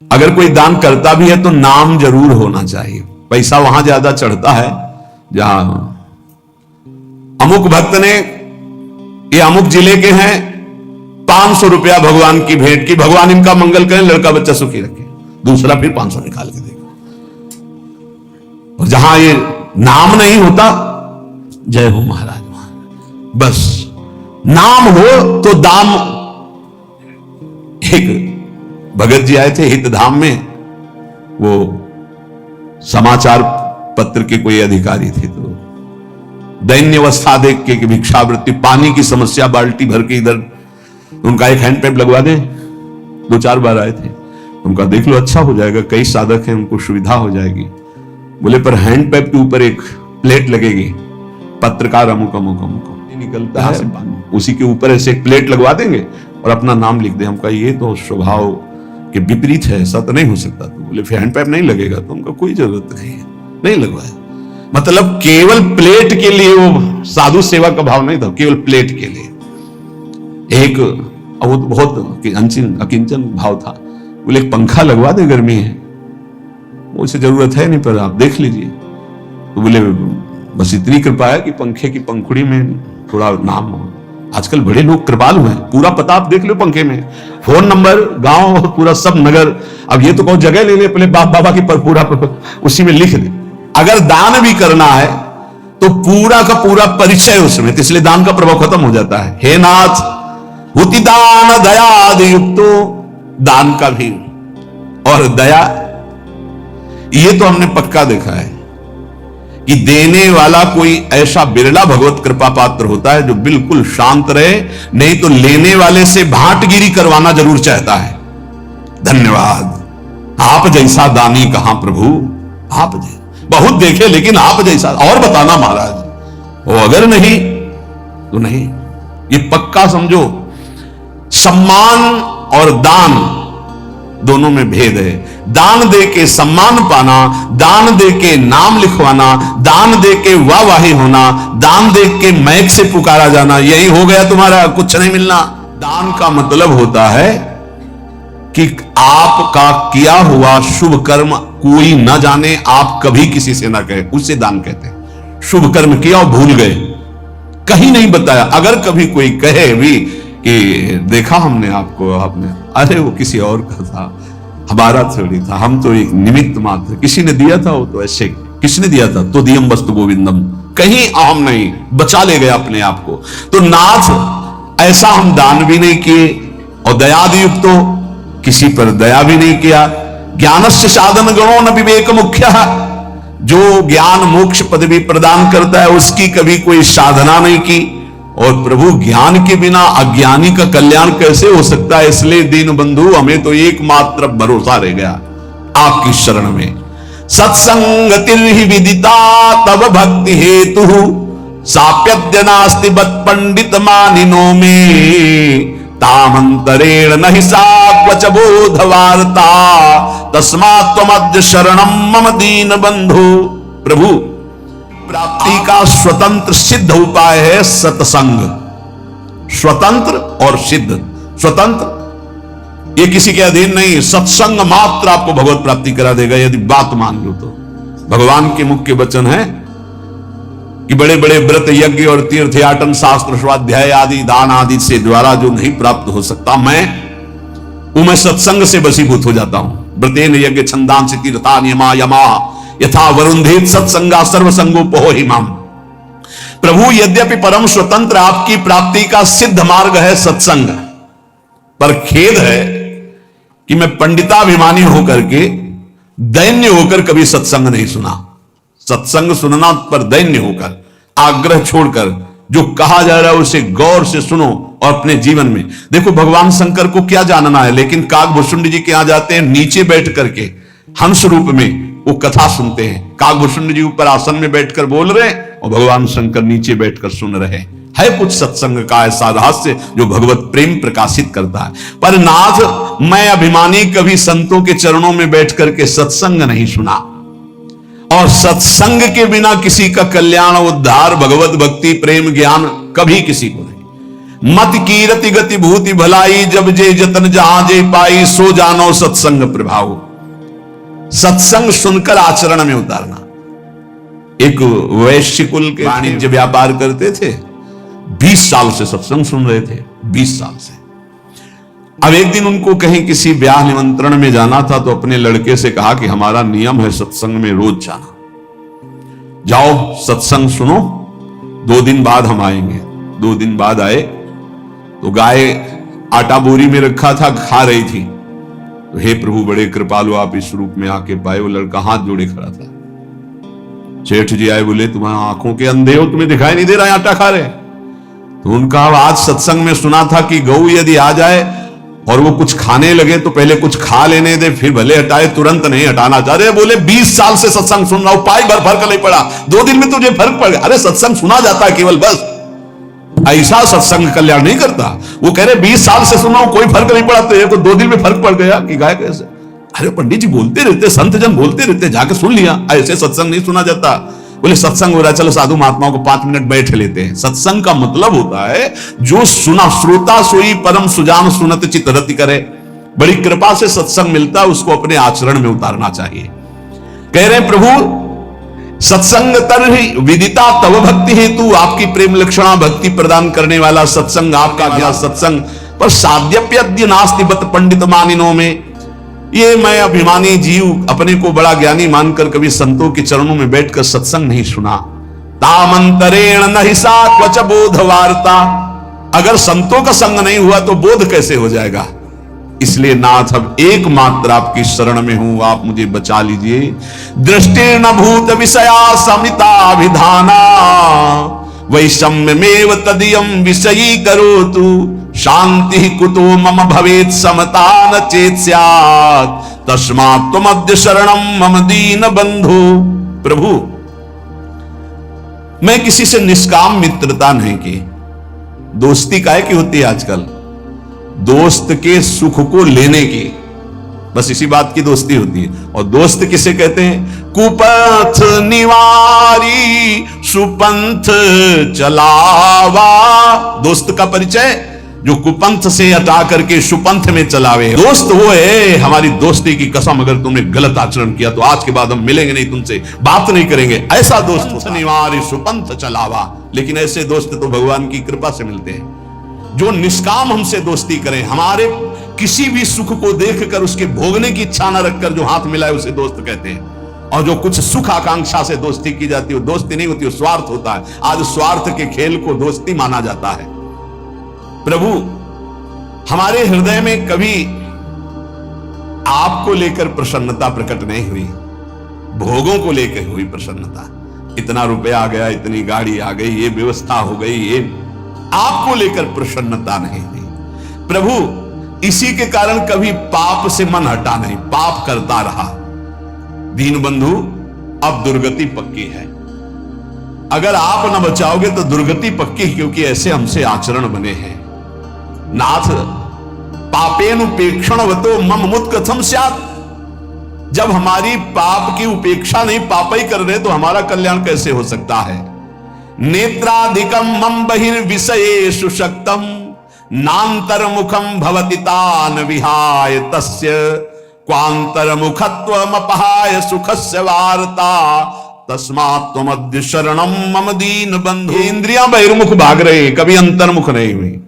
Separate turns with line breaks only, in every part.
अगर कोई दान करता भी है तो नाम जरूर होना चाहिए। पैसा वहां ज्यादा चढ़ता है जहां अमुक भक्त ने, ये अमुक जिले के हैं, 500 रुपया भगवान की भेंट की, भगवान इनका मंगल करें, लड़का बच्चा सुखी रखे। दूसरा फिर 500 निकाल के देगा। और जहां ये नाम नहीं होता, जय हो महाराज, बस नाम हो तो दाम। एक भगत जी आए थे हित धाम में, वो समाचार पत्र के कोई अधिकारी थे, तो दैन्य अवस्था देख के भिक्षावृत्ति, पानी की समस्या, बाल्टी भर के इधर, उनका एक हैंड पैप लगवा दें। 2-4 बार आए थे, उनका देख लो अच्छा हो जाएगा, कई साधक हैं, उनको सुविधा हो जाएगी। बोले पर हैंड पैप के ऊपर एक प्लेट लगेगी, पत्रकार अमुक अमुक अमुक निकलता है, उसी के ऊपर ऐसे एक प्लेट लगवा देंगे और अपना नाम लिख दे। हमका ये तो स्वभाव के विपरीत है, ऐसा तो नहीं हो सकता। तो बोले फिर हैंड पैप नहीं लगेगा, तो उनका कोई जरूरत नहीं है, नहीं लगवाया। मतलब केवल प्लेट के लिए, वो साधु सेवा का भाव नहीं था, केवल प्लेट के लिए। एक वो बहुत अकिंचन भाव था। बोले एक पंखा लगवा दे, गर्मी है। उसे जरूरत है नहीं, पर आप देख लीजिए। तो बोले बस इतनी कृपा है कि पंखे की पंखुड़ी में थोड़ा नाम हो। आजकल बड़े लोग कृपालु हैं, पूरा पता आप देख लो पंखे में, फोन नंबर, गांव, पूरा सब नगर। अब ये तो कहो जगह ले ले, पहले बाप बाबा की पूरा उसी में लिख दे। अगर दान भी करना है तो पूरा का पूरा परिचय उसमें, तो इसलिए दान का प्रभाव खत्म हो जाता है। हे नाथ हुति दान दयादि युक्तो, दान का भी और दया, ये तो हमने पक्का देखा है कि देने वाला कोई ऐसा बिरला भगवत कृपा पात्र होता है जो बिल्कुल शांत रहे, नहीं तो लेने वाले से भाटगिरी करवाना जरूर चाहता है। धन्यवाद, आप जैसा दानी कहां प्रभु, आप जैसा बहुत देखे, लेकिन आप जैसा और बताना महाराज। वो अगर नहीं तो नहीं, ये पक्का समझो। सम्मान और दान दोनों में भेद है। दान दे के सम्मान पाना, दान दे के नाम लिखवाना, दान दे के वाहवाही होना, दान दे के मैक से पुकारा जाना, यही हो गया तुम्हारा, कुछ नहीं मिलना। दान का मतलब होता है कि आपका किया हुआ शुभ कर्म कोई ना जाने, आप कभी किसी से ना कहे, उससे दान कहते हैं। शुभ कर्म किया और भूल गए, कहीं नहीं बताया। अगर कभी कोई कहे भी कि देखा हमने आपको, आपने, अरे वो किसी और का था, हमारा थोड़ी था, हम तो एक निमित्त मात्र, किसी ने दिया था, वो तो ऐसे, किसने दिया था, तो दियम वस्तु गोविंदम, कहीं अहम नहीं, बचा ले गया अपने आप को। तो नाथ ऐसा हम दान भी नहीं किए, और दयादि युक्त तो किसी पर दया भी नहीं किया। ज्ञानस्य साधन गणो न विवेक मुख्य, जो ज्ञान मोक्ष पदवी प्रदान करता है उसकी कभी कोई साधना नहीं की। और प्रभु ज्ञान के बिना अज्ञानी का कल्याण कैसे हो सकता है। इसलिए दीन बंधु हमें तो एकमात्र भरोसा रह गया आपकी शरण में। सत्संगतिर्हि विदिता तव भक्ति हेतु, साप्यद्य नास्ति बत पंडित मानिनो में, तामंतरेण नहि सा क्वच बोधवार्ता, तस्मात् त्वमद्य शरणं मम दीन बंधु। प्रभु प्राप्ति का स्वतंत्र सिद्ध उपाय है सत्संग। स्वतंत्र और सिद्ध, स्वतंत्र ये किसी के अधीन नहीं, सत्संग मात्र आपको भगवत प्राप्ति करा देगा, यदि बात मान लो तो। भगवान के मुख्य वचन है कि बड़े बड़े व्रत यज्ञ और तीर्थयाटन शास्त्र स्वाध्याय आदि दान आदि से द्वारा जो नहीं प्राप्त हो सकता, मैं सत्संग से वशीभूत हो जाता हूं। व्रतेन यज्ञ छंदांसि तीर्था नियमा यमा यथा वरुंधेत सत्संगा सर्वसंगोपहो हिमाम। प्रभु यद्यपि परम स्वतंत्र आपकी प्राप्ति का सिद्ध मार्ग है सत्संग, पर खेद है कि मैं पंडिताभिमानी होकर के, दैन्य होकर कभी सत्संग नहीं सुना। सत्संग सुनना पर दैन्य होकर, आग्रह छोड़कर, जो कहा जा रहा है उसे गौर से सुनो और अपने जीवन में देखो। भगवान शंकर को क्या जानना है, लेकिन काकभूषुंड जी के यहां जाते हैं, नीचे बैठ करके हंस रूप में वो कथा सुनते हैं। काकभूषुंड जी ऊपर आसन में बैठकर बोल रहे हैं और भगवान शंकर नीचे बैठकर सुन रहे हैं। है कुछ सत्संग का ऐसा रहस्य जो भगवत प्रेम प्रकाशित करता है। पर नाथ मैं अभिमानी कभी संतों के चरणों में बैठ करके सत्संग नहीं सुना, और सत्संग के बिना किसी का कल्याण, उद्धार, भगवत भक्ति, प्रेम, ज्ञान कभी किसी को नहीं। मत कीरति गति भूति भलाई, जब जे जतन जहां जे पाई, सो जानो सत्संग प्रभाव। सत्संग सुनकर आचरण में उतारना। एक वैश्य कुल के वाणिज्य व्यापार करते थे, 20 साल से सत्संग सुन रहे थे, 20 साल से। अब एक दिन उनको कहीं किसी ब्याह निमंत्रण में जाना था, तो अपने लड़के से कहा कि हमारा नियम है सत्संग में रोज जाना, जाओ सत्संग सुनो, 2 दिन बाद हम आएंगे। 2 दिन बाद आए तो गाय आटा बोरी में रखा था, खा रही थी। तो हे प्रभु बड़े कृपालु, आप इस रूप में आके पाए। वो लड़का हाथ जोड़े खड़ा था। सेठ जी आए, बोले तुम्हारी आंखों के अंधे हो, तुम्हें दिखाई नहीं दे रहा है आटा खा रहे? तो उनका आज सत्संग में सुना था कि गौ यदि आ जाए और वो कुछ खाने लगे तो पहले कुछ खा लेने दे, फिर भले हटाए, तुरंत नहीं हटाना चाह रहे। बोले 20 साल से सत्संग सुन रहा हूं, पाई भर फर्क नहीं पड़ा, 2 दिन में तुझे फर्क पड़ गया। अरे सत्संग सुना जाता है केवल, बस ऐसा सत्संग कल्याण नहीं करता। वो कह रहे 20 साल से सुना हूं, कोई फर्क नहीं पड़ा, तो ये को 2 दिन में फर्क पड़ गया कि गाय कैसे? अरे पंडित जी बोलते रहते, संत जन बोलते रहते, जाके सुन लिया, ऐसे सत्संग नहीं सुना जाता। बोले सत्संग हो रहा है, चलो साधु महात्माओं को 5 मिनट बैठ लेते हैं। सत्संग का मतलब होता है जो सुना, श्रोता सोई परम सुजान सुनत चित रति करे। बड़ी कृपा से सत्संग मिलता है, उसको अपने आचरण में उतारना चाहिए। कह रहे प्रभु सत्संग तरहि विदिता तव भक्ति हेतु, आपकी प्रेम लक्षणा भक्ति प्रदान करने वाला सत्संग, आपका ज्ञान सत्संग पर साध्यप्यद्य नास्ति बत पंडित मानिनों में। ये मैं अभिमानी जीव अपने को बड़ा ज्ञानी मानकर कभी संतों के चरणों में बैठकर सत्संग नहीं सुना। तामंतरेण नहि सा क्वच बोध वार्ता, अगर संतों का संग नहीं हुआ तो बोध कैसे हो जाएगा? इसलिए नाथ अब एकमात्र आपकी शरण में हूं, आप मुझे बचा लीजिए। दृष्टिर्न भूत विषया समिता विधाना, वैषम्यमेव तदीयं विषयी करोतु, शांति कुतो मम भवेत् समता न चेत स्यात्, तस्मात् त्वमद्य शरणं मम दीन बंधु। प्रभु मैं किसी से निष्काम मित्रता नहीं की। दोस्ती काहे की होती है आजकल? दोस्त के सुख को लेने की, बस इसी बात की दोस्ती होती है। और दोस्त किसे कहते हैं? कुपथ निवारी सुपंथ चलावा। दोस्त का परिचय जो कुपंथ से हटा करके सुपंथ में चलावे। दोस्त वो है, हमारी दोस्ती की कसम, अगर तुमने गलत आचरण किया तो आज के बाद हम मिलेंगे नहीं, तुमसे बात नहीं करेंगे, ऐसा दोस्त निवारी सुपंथ चलावा। लेकिन ऐसे दोस्त तो भगवान की कृपा से मिलते हैं, जो निष्काम हमसे दोस्ती करें, हमारे किसी भी सुख को देखकर उसके भोगने की इच्छा न रखकर जो हाथ मिलाए उसे दोस्त कहते हैं। और जो कुछ सुख आकांक्षा से दोस्ती की जाती है वो दोस्ती नहीं होती, वो स्वार्थ होता है। आज स्वार्थ के खेल को दोस्ती माना जाता है। प्रभु हमारे हृदय में कभी आपको लेकर प्रसन्नता प्रकट नहीं हुई, भोगों को लेकर हुई प्रसन्नता। इतना रुपया आ गया, इतनी गाड़ी आ गई, ये व्यवस्था हो गई, ये आपको लेकर प्रसन्नता नहीं हुई। प्रभु इसी के कारण कभी पाप से मन हटा नहीं, पाप करता रहा। दीन बंधु अब दुर्गति पक्की है, अगर आप न बचाओगे तो दुर्गति पक्की, क्योंकि ऐसे हमसे आचरण बने हैं। नाथ पापेन उपेक्षण वतो मम मुत कथम स्यात्। जब हमारी पाप की उपेक्षा नहीं, पाप ही कर रहे तो हमारा कल्याण कैसे हो सकता है? नेत्राधिकम मम बहिर्विषयेषु शक्तम, नान्तर्मुखम भवति तान विहाय तस्य, क्वान्तर्मुखत्वमपहाय सुखस्य वार्ता, तस्मात् त्वमद्य शरणं मम दीन बंधु। इंद्रियां बहिर्मुख भाग रहे, कभी अंतर्मुख नहीं हुई,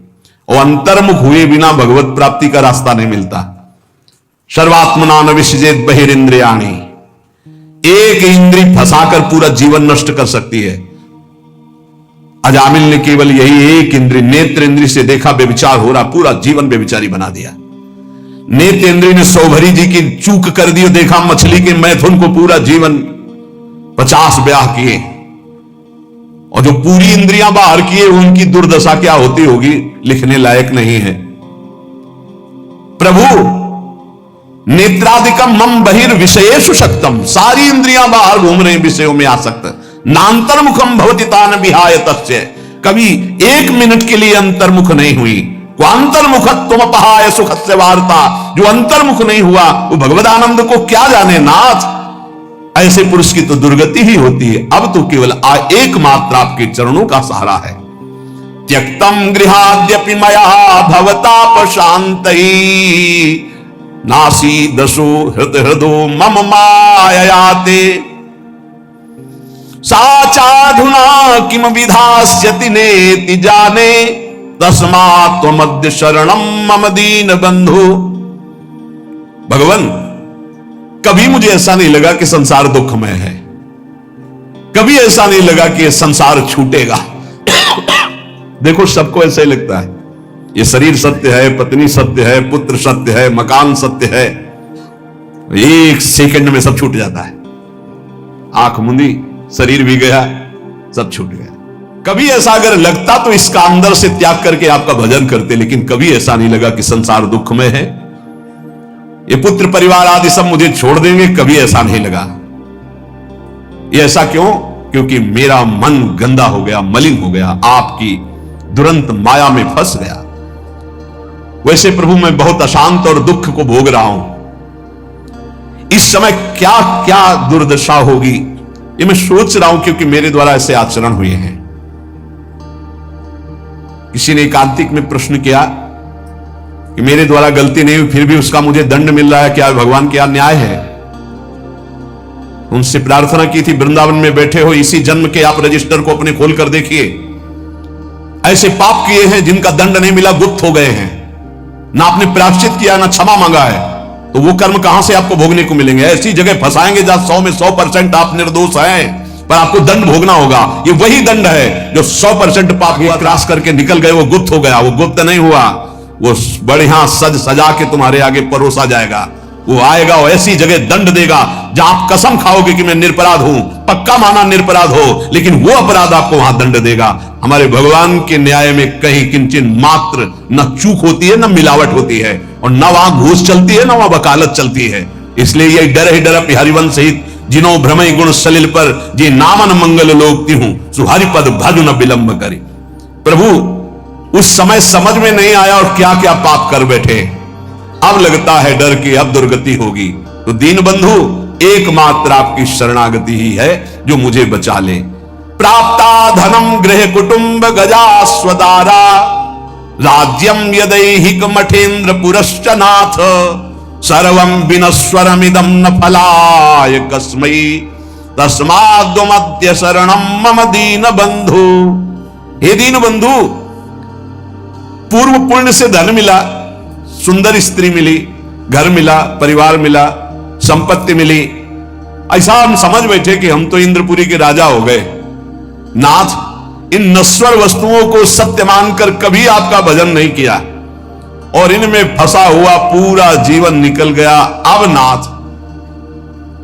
और अंतर्मुख हुए बिना भगवत प्राप्ति का रास्ता नहीं मिलता। सर्वात्मना न विसृजेत बहिरिंद्रियाणि, एक इंद्री फंसाकर पूरा जीवन नष्ट कर सकती है। अजामिल ने केवल यही एक इंद्री, नेत्र इंद्री से देखा, बेविचार हो रहा, पूरा जीवन बेविचारी बना दिया। नेत्र इंद्री ने सौभरी जी की चूक कर दी, देखा मछली के मैथुन को, पूरा जीवन 50 ब्याह किए। और जो पूरी इंद्रियां बाहर किए उनकी दुर्दशा क्या होती होगी, लिखने लायक नहीं है। प्रभु नेत्राधिकम मम बहिर्विषयेषु शक्तम, सारी इंद्रियां बाहर घूम रहे विषयों में आसक्त। नान्तर्मुखम भवति तान विहाय तस्य, कभी 1 मिनट के लिए अंतर्मुख नहीं हुई। क्वान्तर्मुखत्वमपहाय सुखस्य वार्ता, जो अंतर्मुख नहीं हुआ वो भगवद आनंद को क्या जाने। नाथ ऐसे पुरुष की तो दुर्गति ही होती है। अब तो केवल एकमात्र आपके चरणों का सहारा है। त्यक्तम गृहाद्यपि मया भवताप शांतये नासी दशो हृदो मम माययाते साचाधुना किम विधास्यति नेति जाने तस्मात् त्वमद्य शरणम मम दीन बंधु। भगवान, कभी मुझे ऐसा नहीं लगा कि संसार दुखमय है, कभी ऐसा नहीं लगा कि यह संसार छूटेगा। देखो, सबको ऐसा ही लगता है, ये शरीर सत्य है, पत्नी सत्य है, पुत्र सत्य है, मकान सत्य है, एक सेकंड में सब छूट जाता है। आंख मुंदी, शरीर भी गया, सब छूट गया। कभी ऐसा अगर लगता तो इसका अंदर से त्याग करके आपका भजन करते, लेकिन कभी ऐसा नहीं लगा कि संसार दुखमय है, ये पुत्र परिवार आदि सब मुझे छोड़ देंगे, कभी ऐसा नहीं लगा। ये ऐसा क्यों? क्योंकि मेरा मन गंदा हो गया, मलिन हो गया, आपकी दुरंत माया में फंस गया। वैसे प्रभु मैं बहुत अशांत और दुख को भोग रहा हूं। इस समय क्या क्या दुर्दशा होगी ये मैं सोच रहा हूं, क्योंकि मेरे द्वारा ऐसे आचरण हुए हैं। किसी ने एकांतिक में प्रश्न किया कि मेरे द्वारा गलती नहीं हुई, फिर भी उसका मुझे दंड मिल रहा है, क्या भगवान क्या न्याय है? उनसे प्रार्थना की थी, वृंदावन में बैठे हो, इसी जन्म के आप रजिस्टर को अपने खोल कर देखिए। ऐसे पाप किए हैं जिनका दंड नहीं मिला, गुप्त हो गए हैं, ना आपने प्रायश्चित किया, ना क्षमा मांगा है, तो वो कर्म कहां से आपको भोगने को मिलेंगे? ऐसी जगह फंसाएंगे जहां 100 में 100% आप निर्दोष हैं, पर आपको दंड भोगना होगा। ये वही दंड है जो 100% पाप हुआ, क्रॉस करके निकल गए, वो गुप्त हो गया। वो गुप्त नहीं हुआ, वो बढ़िया सज सजा के तुम्हारे आगे परोसा जाएगा। वो आएगा और ऐसी जगह दंड देगा जहां आप कसम खाओगे कि मैं निरपराध हूं, पक्का माना निरपराध हो, लेकिन वो अपराध आपको वहां दंड देगा। हमारे भगवान के न्याय में कहीं किंचित मात्र न चूक होती है, न मिलावट होती है, और न वहां घूस चलती है, न वहां वकालत चलती है। इसलिए ये डर ही डर हरिवंश सहित जिनो भ्रमय गुण सलिल पर जे नामन मंगल लोकती हूं सुहरि पद भजु न विलंब करी। प्रभु, उस समय समझ में नहीं आया और क्या क्या पाप कर बैठे, अब लगता है डर की अब दुर्गति होगी। तो दीन बंधु, एकमात्र आपकी शरणागति ही है जो मुझे बचा ले। प्राप्ता धनम गृह कुटुंब गजा स्वदारा राज्यम यदैहिक मठेन्द्र पुरश्च नाथ सर्वं विनश्वरमिदं न फलाय कस्मै तस्माद्वमद्य शरणं मम दीन बंधु। हे दीन बंधु, पूर्व पुण्य से धन मिला, सुंदर स्त्री मिली, घर मिला, परिवार मिला, संपत्ति मिली, ऐसा हम समझ बैठे कि हम तो इंद्रपुरी के राजा हो गए। नाथ, इन नश्वर वस्तुओं को सत्य मानकर कभी आपका भजन नहीं किया और इनमें फंसा हुआ पूरा जीवन निकल गया। अब नाथ,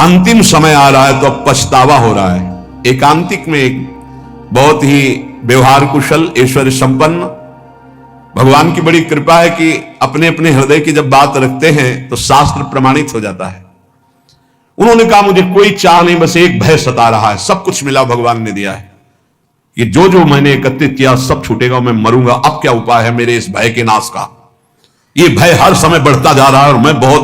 अंतिम समय आ रहा है तो अब पछतावा हो रहा है। एकांतिक में एक बहुत ही व्यवहार कुशल, ऐश्वर्य संपन्न, भगवान की बड़ी कृपा है कि अपने अपने हृदय की जब बात रखते हैं तो शास्त्र प्रमाणित हो जाता है। उन्होंने कहा मुझे कोई चाह नहीं, बस एक भय सता रहा है, सब कुछ मिला भगवान ने दिया है, कि जो जो मैंने एकत्रित किया सब छूटेगा, मैं मरूंगा। अब क्या उपाय है मेरे इस भय के नाश का? ये भय हर समय बढ़ता जा रहा है और मैं बहुत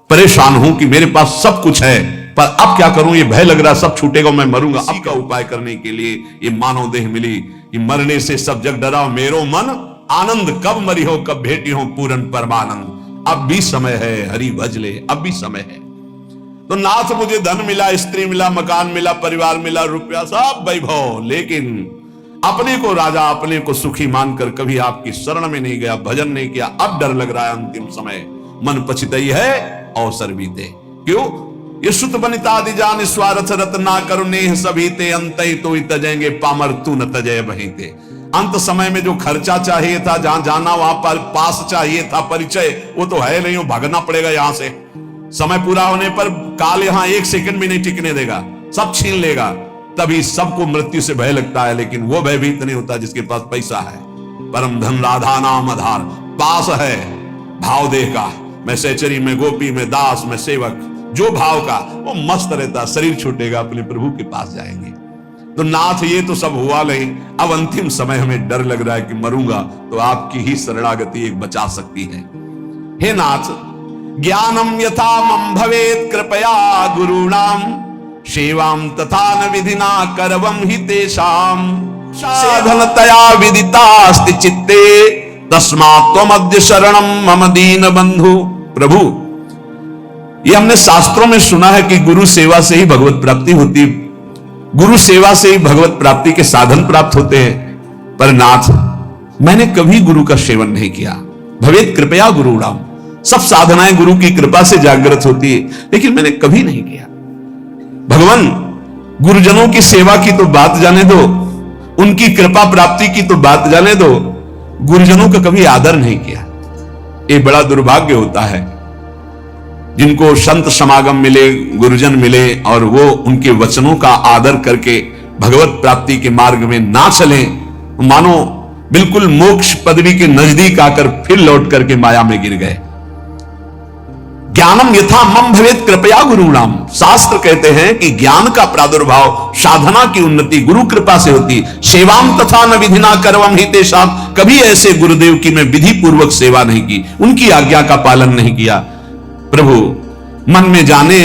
परेशान हूं कि मेरे पास सब कुछ है, पर अब क्या करूं? ये भय लग रहा है सब छूटेगा, मैं मरूंगा। अब का उपाय करने के लिए ये मानव देह मिली कि मरने से सब जग डरा मेरो मन आनंद, कब मरी हो कब भेटी हो पूरन परमानंद। अब भी समय है, हरि भज ले, अब भी समय है। तो नाथ, मुझे धन मिला, स्त्री मिला, मकान मिला, परिवार मिला, रुपया, सब वैभव, लेकिन अपने को राजा, अपने को सुखी मानकर कभी आपकी शरण में नहीं गया, भजन नहीं किया। अब डर लग रहा है अंतिम समय, मन पछितई है अवसर बीते। क्यों? ये सुत बनितादि जान स्वार्थ रत ना करुणे सभी ते अंत तो तजेंगे पामर तू न तजय बहीते। अंत समय में जो खर्चा चाहिए था, जहां जाना वहां पर पास चाहिए था, परिचय, वो तो है नहीं, वो भागना पड़ेगा यहां से। समय पूरा होने पर काल यहां एक सेकंड भी नहीं टिकने देगा, सब छीन लेगा। तभी सबको मृत्यु से भय लगता है, लेकिन वो भयभीत नहीं होता जिसके पास पैसा है। परम धन राधा नाम आधार, पास है भाव देह का, मैं सहचरी में गोपी में दास में सेवक, जो भाव का वो मस्त रहता। शरीर छूटेगा, अपने प्रभु के पास जाएंगे। तो नाथ, ये तो सब हुआ नहीं, अब अंतिम समय हमें डर लग रहा है कि मरूंगा, तो आपकी ही शरणागति एक बचा सकती है। हे नाथ, ज्ञानम यथा मम भवेत कृपया गुरुणाम सेवाम तथा न विधिना करवम हि तेषाम साधनतया विदितास्ति चित्ते तस्मात् त्वमद्य शरणम मम दीन बंधु। प्रभु, ये हमने शास्त्रों में सुना है कि गुरु सेवा से ही भगवत प्राप्ति होती, गुरु सेवा से ही भगवत प्राप्ति के साधन प्राप्त होते हैं। पर नाथ, मैंने कभी गुरु का सेवन नहीं किया। भवेत कृपया गुरुणाम, सब साधनाएं गुरु की कृपा से जागृत होती है, लेकिन मैंने कभी नहीं किया। भगवान, गुरुजनों की सेवा की तो बात जाने दो, उनकी कृपा प्राप्ति की तो बात जाने दो, गुरुजनों का कभी आदर नहीं किया। ये बड़ा दुर्भाग्य होता है जिनको संत समागम मिले, गुरुजन मिले और वो उनके वचनों का आदर करके भगवत प्राप्ति के मार्ग में ना चले, मानो बिल्कुल मोक्ष पदवी के नजदीक आकर फिर लौट करके माया में गिर गए। ज्ञानम यथा मम भवेत कृपया गुरुणाम, शास्त्र कहते हैं कि ज्ञान का प्रादुर्भाव, साधना की उन्नति गुरु कृपा से होती। सेवाम तथा न विधिना करवम ही तेषाम, कभी ऐसे गुरुदेव की मैं विधि पूर्वक सेवा नहीं की, उनकी आज्ञा का पालन नहीं किया। प्रभु, मन में जाने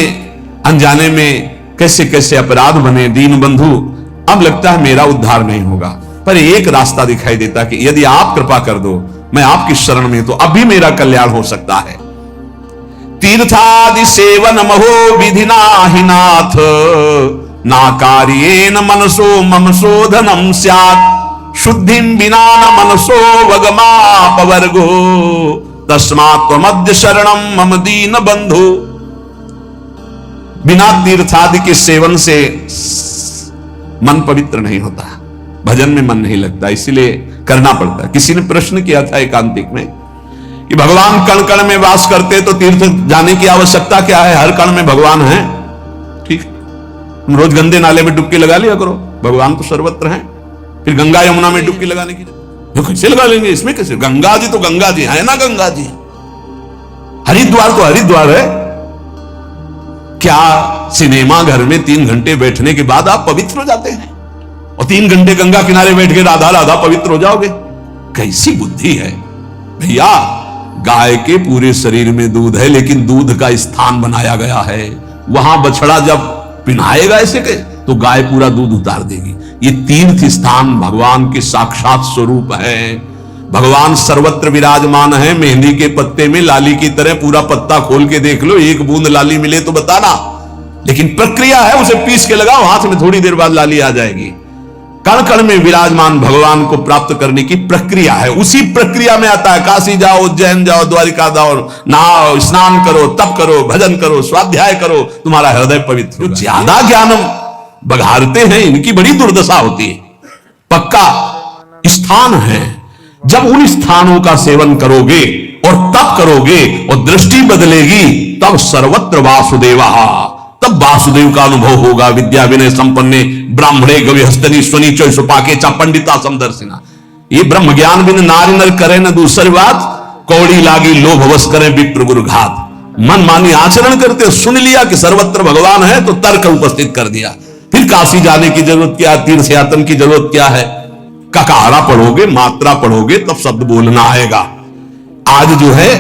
अनजाने में कैसे कैसे अपराध बने दीन बंधु, अब लगता है मेरा उद्धार नहीं होगा। पर एक रास्ता दिखाई देता कि यदि आप कृपा कर दो, मैं आपकी शरण में, तो अब भी मेरा कल्याण हो सकता है। तीर्थादि सेवन महो विधिना हि नाथ, ना कार्येन मनसो मम शोधनम स्यात्, शुद्धिं विना न मनसो वगमापवर्गो, तस्मात् त्वमद्य शरणम मम दीन बंधु। बिना तीर्थादि के सेवन से मन पवित्र नहीं होता, भजन में मन नहीं लगता, इसीलिए करना पड़ता है। किसी ने प्रश्न किया था एकांतिक में कि भगवान कण कण में वास करते तो तीर्थ जाने की आवश्यकता क्या है, हर कण में भगवान है। ठीक, तुम रोज गंदे नाले में डुबकी लगा लिया करो, भगवान तो सर्वत्र हैं। फिर गंगा यमुना में डुबकी लगाने की तो कैसे लगा लेंगे, इसमें कैसे? गंगा जी तो गंगा जी है ना, गंगा जी। हरिद्वार तो हरिद्वार है। क्या सिनेमा घर में 3 घंटे बैठने के बाद आप पवित्र हो जाते हैं और 3 घंटे गंगा किनारे बैठ के राधा राधा पवित्र हो जाओगे? कैसी बुद्धि है भैया। गाय के पूरे शरीर में दूध है, लेकिन दूध का स्थान बनाया गया है, वहां बछड़ा जब पिन्हाएगा ऐसे के तो गाय पूरा दूध उतार देगी। ये तीर्थ स्थान भगवान के साक्षात स्वरूप है। भगवान सर्वत्र विराजमान है। मेहंदी के पत्ते में लाली की तरह पूरा पत्ता खोल के देख लो, एक बूंद लाली मिले तो बताना, लेकिन प्रक्रिया है, उसे पीस के लगाओ हाथ में, थोड़ी देर बाद लाली आ जाएगी। कण कण में विराजमान भगवान को प्राप्त करने की प्रक्रिया है। उसी प्रक्रिया में आता है काशी जाओ, उज्जैन जाओ, द्वारिका जाओ, नहाओ, स्नान करो, तप करो, भजन करो, स्वाध्याय करो, तुम्हारा हृदय पवित्र। जो ज्यादा ज्ञान बघारते हैं इनकी बड़ी दुर्दशा होती है। पक्का स्थान है, जब उन स्थानों का सेवन करोगे और तप करोगे और दृष्टि बदलेगी, तब सर्वत्र वासुदेवा, तब वासुदेव का अनुभव होगा। विद्या विनय संपन्ने ब्राह्मणे गविहस्तनी स्वनी चौसुपाके चा पंडिता समदर्शिना। ये ब्रह्म ज्ञान बिन नारी नर करे न दूसरी बात, कौड़ी लागी लोभ वश करे विप्र गुरु घात। मन मानी आचरण करते, सुन लिया कि सर्वत्र भगवान है तो तर्क उपस्थित कर दिया। फिर काशी जाने की जरूरत क्या, तीर्थ यात्रा की जरूरत क्या है? ककारा पढ़ोगे, मात्रा पढ़ोगे, तब शब्द बोलना आएगा। आज जो है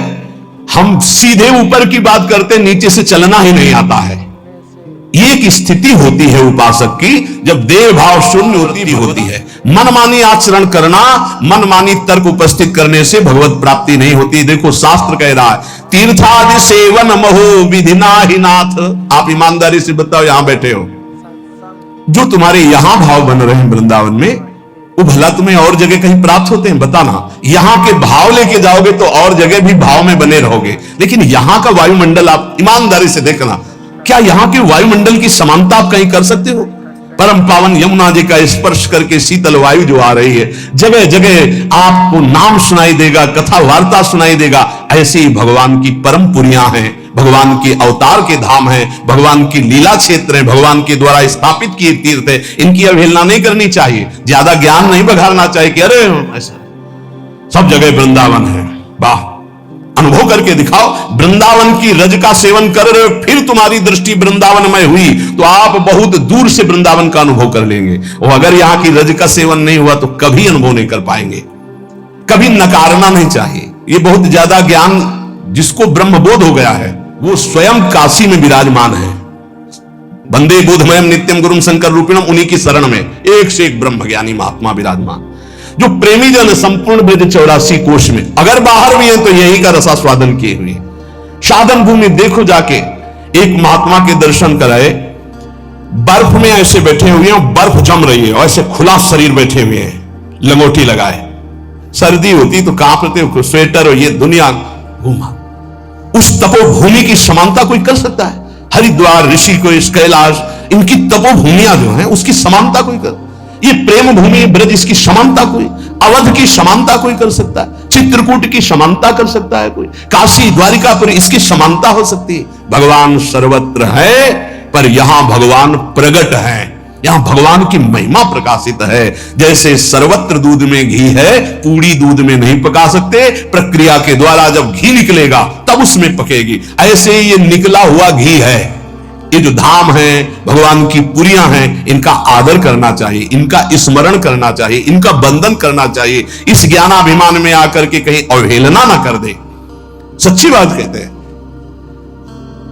हम सीधे ऊपर की बात करते, नीचे से चलना ही नहीं आता है। एक स्थिति होती है उपासक की जब देह भाव शून्य होती है। मनमानी आचरण करना, मनमानी तर्क उपस्थित करने से भगवत प्राप्ति नहीं होती। देखो शास्त्र कह रहा है, तीर्थादि सेवन महो विधिना ही नाथ। आप ईमानदारी से बताओ, यहां बैठे हो, जो तुम्हारे यहां भाव बन रहे हैं वृंदावन में, वो भला तुम्हें और जगह कहीं प्राप्त होते हैं? बताना। यहां के भाव लेके जाओगे तो और जगह भी भाव में बने रहोगे, लेकिन यहां का वायुमंडल आप ईमानदारी से देखना, क्या यहां के वायुमंडल की समानता आप कहीं कर सकते हो? परम पावन यमुना जी का स्पर्श करके शीतल वायु जो आ रही है, जगह जगह आपको नाम सुनाई देगा, कथा वार्ता सुनाई देगा। ऐसी भगवान की परम पुरियां हैं, भगवान के अवतार के धाम है, भगवान की लीला क्षेत्र है, भगवान के द्वारा स्थापित किए तीर्थ है। इनकी अवहेलना नहीं करनी चाहिए, ज्यादा ज्ञान नहीं बघारना चाहिए कि अरे ऐसा सब जगह वृंदावन है। वाह, अनुभव करके दिखाओ। वृंदावन की रज का सेवन कर रहे हो, फिर तुम्हारी दृष्टि वृंदावनमय हुई तो आप बहुत दूर से वृंदावन का अनुभव कर लेंगे। और अगर यहां की रज का सेवन नहीं हुआ तो कभी अनुभव नहीं कर पाएंगे। कभी नकारना नहीं चाहिए। ये बहुत ज्यादा ज्ञान जिसको ब्रह्मबोध हो गया है, वो स्वयं काशी में विराजमान है। वंदे बोधमयम नित्यम गुरुम शंकर रूपिणम, उन्हीं की शरण में एक से एक ब्रह्म ज्ञानी महात्मा विराजमान, जो प्रेमी जन संपूर्ण ब्रज 84 कोश में, अगर बाहर भी हैं तो यही का रसास्वादन किए हुए। साधन भूमि देखो जाके, एक महात्मा के दर्शन कराए, बर्फ में ऐसे बैठे हुए हैं, बर्फ जम रही है, ऐसे खुला शरीर बैठे हुए हैं, लंगोटी लगाए, सर्दी होती तो कांपते हो, स्वेटर और ये दुनिया घूमा। उस तपोभूमि की समानता कोई कर सकता है? हरिद्वार, ऋषिकेश, कैलाश, इनकी तपोभूमियां जो हैं उसकी समानता कोई कर? ये प्रेम भूमि ब्रज, इसकी समानता कोई? अवध की समानता कोई कर सकता है? चित्रकूट की समानता कर सकता है कोई? काशी, द्वारिकापुर, इसकी समानता हो सकती है? भगवान सर्वत्र है, पर यहां भगवान प्रगट है, यहां भगवान की महिमा प्रकाशित है। जैसे सर्वत्र दूध में घी है, पूरी दूध में नहीं पका सकते, प्रक्रिया के द्वारा जब घी निकलेगा तब उसमें पकेगी। ऐसे ही ये निकला हुआ घी है। ये जो धाम है, भगवान की पुरियां हैं, इनका आदर करना चाहिए, इनका स्मरण करना चाहिए, इनका बंधन करना चाहिए। इस ज्ञानाभिमान में आकर के कहीं अवहेलना ना कर दे। सच्ची बात कहते हैं।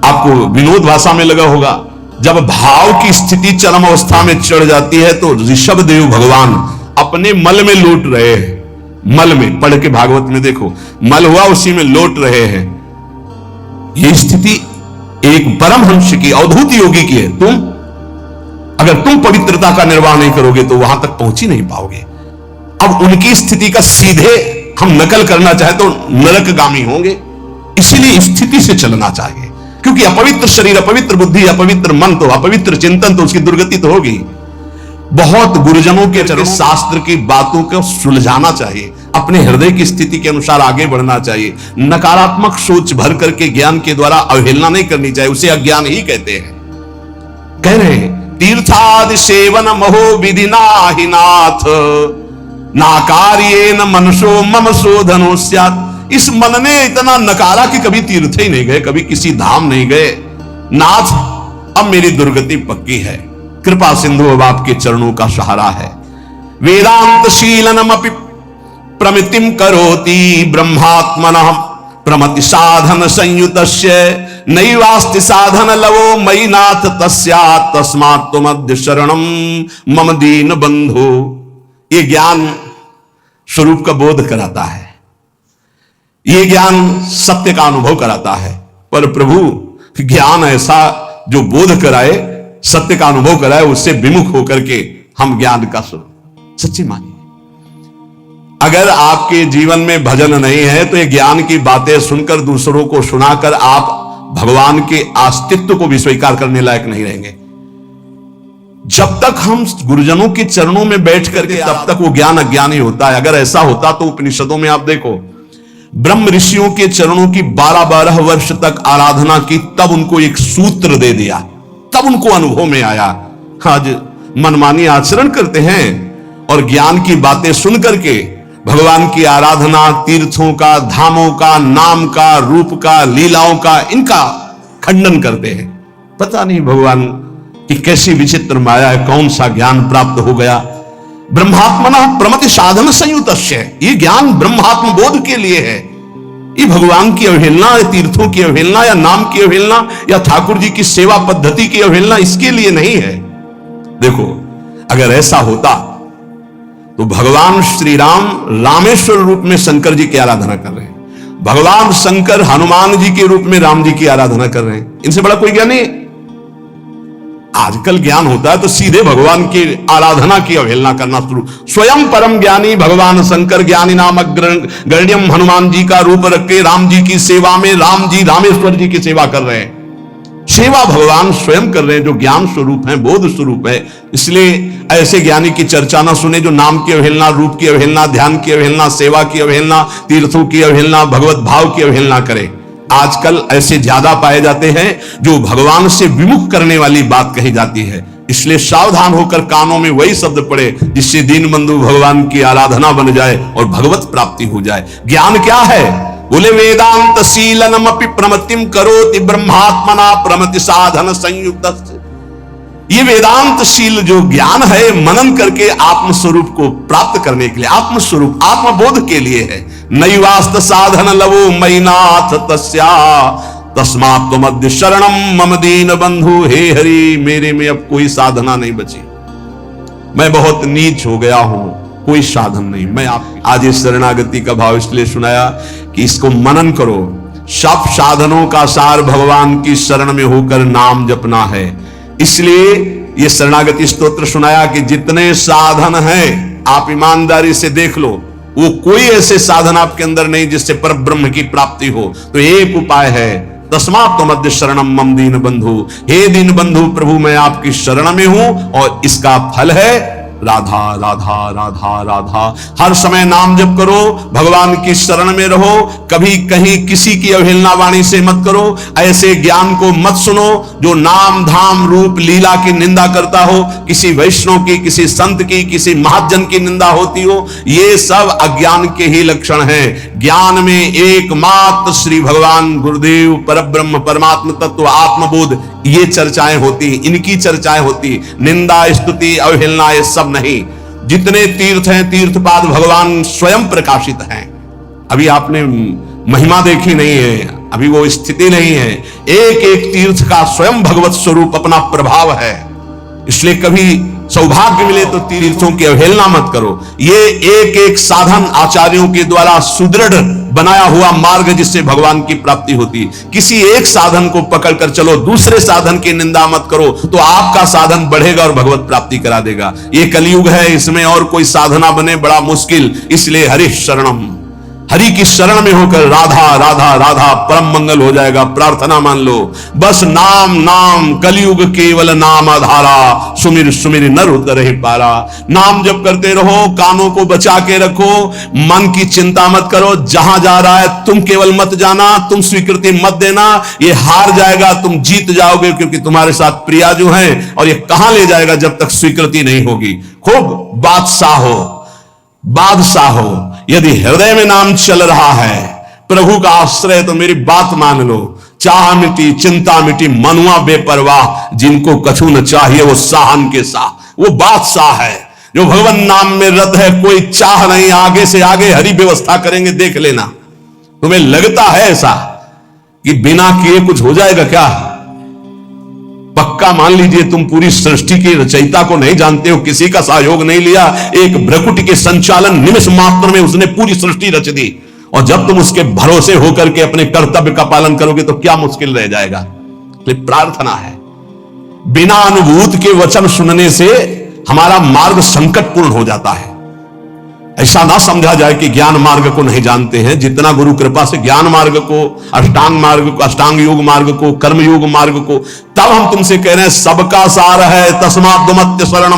आपको विनोद भाषा में लगा होगा, जब भाव की स्थिति चरम अवस्था में चढ़ जाती है तो ऋषभ देव भगवान अपने मल में लौट रहे हैं। मल में, पढ़ के भागवत में देखो, मल हुआ उसी में लौट रहे हैं। यह स्थिति एक परमहंस की, अवधूत योगी की है। अगर तुम पवित्रता का निर्वाह नहीं करोगे तो वहां तक पहुंच ही नहीं पाओगे। अब उनकी स्थिति का सीधे हम नकल करना चाहे तो नरकगामी होंगे। इसीलिए स्थिति से चलना चाहिए, क्योंकि अपवित्र शरीर, अपवित्र बुद्धि, अपवित्र मन, तो अपवित्र चिंतन, तो उसकी दुर्गति तो होगी। बहुत गुरुजनों के चरण शास्त्र की बातों को सुलझाना चाहिए, अपने हृदय की स्थिति के अनुसार आगे बढ़ना चाहिए। नकारात्मक सोच भर करके ज्ञान के द्वारा अवहेलना नहीं करनी चाहिए, उसे अज्ञान ही कहते हैं। कह रहे हैं, तीर्थादि सेवन महो विधि नाहि नाथ, नाकार्येन मनसो मम शोधनो स्यात्। इस मन ने इतना नकारा कि कभी तीर्थ ही नहीं गए, कभी किसी धाम नहीं गए। नाथ, अब मेरी दुर्गति पक्की है, कृपा सिंधु अब आपके चरणों का सहारा है। वेदांत शीलनमपि प्रमितिम करोति ब्रह्मात्मनः प्रमति साधन संयुतस्य नैवास्ति साधन लवो मयि नाथ तस्यात् तस्मात् त्वमद्य शरणं मम दीन बंधो। ये ज्ञान स्वरूप का बोध कराता है, ये ज्ञान सत्य का अनुभव कराता है। पर प्रभु, ज्ञान ऐसा जो बोध कराए, सत्य का अनुभव कराए, उससे विमुख होकर के हम ज्ञान का स्वरूप सच्ची मानिए। अगर आपके जीवन में भजन नहीं है तो ये ज्ञान की बातें सुनकर, दूसरों को सुनाकर आप भगवान के अस्तित्व को भी स्वीकार करने लायक नहीं रहेंगे। जब तक हम गुरुजनों के चरणों में बैठ करके, तब तक वो ज्ञान अज्ञान ही होता है। अगर ऐसा होता तो उपनिषदों में आप देखो, ब्रह्म ऋषियों के चरणों की 12-12 वर्ष तक आराधना की, तब उनको एक सूत्र दे दिया, तब उनको अनुभव में आया। आज मनमानी आचरण करते हैं और ज्ञान की बातें सुन करके भगवान की आराधना, तीर्थों का, धामों का, नाम का, रूप का, लीलाओं का, इनका खंडन करते हैं। पता नहीं भगवान की कैसी विचित्र माया है, कौन सा ज्ञान प्राप्त हो गया। ब्रह्मात्मना प्रमति साधन संयुतस्य, ये ज्ञान ब्रह्मात्म बोध के लिए है। ये भगवान की अवहेलना, तीर्थों की अवहेलना, या नाम की अवहेलना, या ठाकुर जी की सेवा पद्धति की अवहेलना, इसके लिए नहीं है। देखो, अगर ऐसा होता तो भगवान श्री राम रामेश्वर रूप में शंकर जी की आराधना कर रहे हैं, भगवान शंकर हनुमान जी के रूप में राम जी की आराधना कर रहे हैं। इनसे बड़ा कोई ज्ञान नहीं। आजकल ज्ञान होता है तो सीधे भगवान की आराधना की अवहेलना करना शुरू। स्वयं परम ज्ञानी भगवान शंकर ज्ञानी नामक गण्यम हनुमान जी का रूप रख के राम जी की सेवा में राम जी रामेश्वर जी की सेवा कर रहे हैं। सेवा भगवान स्वयं कर रहे हैं, जो ज्ञान स्वरूप है, बोध स्वरूप है। इसलिए ऐसे ज्ञानी की चर्चा ना सुने जो नाम की अवहेलना, रूप की अवहेलना, ध्यान की अवहेलना, सेवा की अवहेलना, तीर्थों की अवहेलना, भगवत भाव की अवहेलना करे। आजकल ऐसे ज्यादा पाए जाते हैं जो भगवान से विमुख करने वाली बात कही जाती है। इसलिए सावधान होकर कानों में वही शब्द पड़े जिससे दीनबंधु भगवान की आराधना बन जाए और भगवत प्राप्ति हो जाए। ज्ञान क्या है? बोले वेदांत शीलनमपि प्रमतिम करोति ब्रह्मात्मना प्रमति साधन संयुक्त। ये वेदांत शील जो ज्ञान है, मनन करके आत्मस्वरूप को प्राप्त करने के लिए, आत्मस्वरूप आत्मबोध के लिए है। नैवास्त साधन लवो मयि नाथ तस्या तस्मात् त्वमद्य शरणम मम दीन बंधु। हे हरि, मेरे में अब कोई साधना नहीं बची, मैं बहुत नीच हो गया हूं, कोई साधन नहीं। मैं आप आज इस शरणागति का भाव इसलिए सुनाया कि इसको मनन करो। सब साधनों का सार भगवान की शरण में होकर नाम जपना है। इसलिए ये शरणागति स्तोत्र सुनाया कि जितने साधन हैं आप ईमानदारी से देख लो, वो कोई ऐसे साधन आपके अंदर नहीं जिससे पर ब्रह्म की प्राप्ति हो। तो एक उपाय है, तस्मात् त्वमद्य शरणम मम दीन बंधु। हे दीन बंधु प्रभु, मैं आपकी शरण में हूं और इसका फल है राधा राधा राधा राधा। हर समय नाम जप करो, भगवान की शरण में रहो, कभी कहीं किसी की अवहेलना वाणी से मत करो। ऐसे ज्ञान को मत सुनो जो नाम धाम रूप लीला की निंदा करता हो, किसी वैष्णव की, किसी संत की, किसी महाजन की निंदा होती हो। ये सब अज्ञान के ही लक्षण हैं। ज्ञान में एकमात्र श्री भगवान गुरुदेव परब्रह्म परमात्म तत्व आत्मबोध, ये चर्चाएं होती, इनकी चर्चाएं होती। निंदा स्तुति अवहेलना ये सब नहीं। जितने तीर्थ हैं, तीर्थपाद भगवान स्वयं प्रकाशित हैं। अभी आपने महिमा देखी नहीं है, अभी वो स्थिति नहीं है। एक एक तीर्थ का स्वयं भगवत स्वरूप अपना प्रभाव है। इसलिए कभी सौभाग्य मिले तो तीर्थों की अवहेलना मत करो। ये एक एक साधन आचार्यों के द्वारा सुदृढ़ बनाया हुआ मार्ग जिससे भगवान की प्राप्ति होती। किसी एक साधन को पकड़कर चलो, दूसरे साधन की निंदा मत करो, तो आपका साधन बढ़ेगा और भगवत प्राप्ति करा देगा। ये कलयुग है, इसमें और कोई साधना बने बड़ा मुश्किल। इसलिए हरि शरणम, हरि की शरण में होकर राधा राधा राधा, परम मंगल हो जाएगा। प्रार्थना मान लो, बस नाम नाम कलयुग केवल नाम आधारा, सुमिर सुमिर नर उतरहि पारा। नाम जप करते रहो, कानों को बचा के रखो, मन की चिंता मत करो। जहां जा रहा है तुम केवल मत जाना, तुम स्वीकृति मत देना। ये हार जाएगा, तुम जीत जाओगे, क्योंकि तुम्हारे साथ प्रिया जो है, और ये कहां ले जाएगा जब तक स्वीकृति नहीं होगी। खूब बादशाह हो, बादशाह हो। यदि हृदय में नाम चल रहा है, प्रभु का आश्रय, तो मेरी बात मान लो, चाह मिटी चिंता मिटी, मनुआ बेपरवाह। जिनको कछु न चाहिए वो साहन के साह, वो बादशाह है जो भगवान नाम में रत है। कोई चाह नहीं, आगे से आगे हरि व्यवस्था करेंगे, देख लेना। तुम्हें लगता है ऐसा कि बिना किए कुछ हो जाएगा क्या? पक्का मान लीजिए, तुम पूरी सृष्टि की रचयिता को नहीं जानते हो, किसी का सहयोग नहीं लिया, एक भ्रकुटी के संचालन निमिष मात्र में उसने पूरी सृष्टि रच दी। और जब तुम उसके भरोसे होकर के अपने कर्तव्य का पालन करोगे तो क्या मुश्किल रह जाएगा। तो प्रार्थना है, बिना अनुभूत के वचन सुनने से हमारा मार्ग संकटपूर्ण हो जाता है। ऐसा ना समझा जाए कि ज्ञान मार्ग को नहीं जानते हैं। जितना गुरु कृपा से ज्ञान मार्ग को, अष्टांग मार्ग को, अष्टांग योग मार्ग को, कर्म योग मार्ग को, तब हम तुमसे कह रहे हैं सबका सार है तस्मात् त्वमद्य शरणम।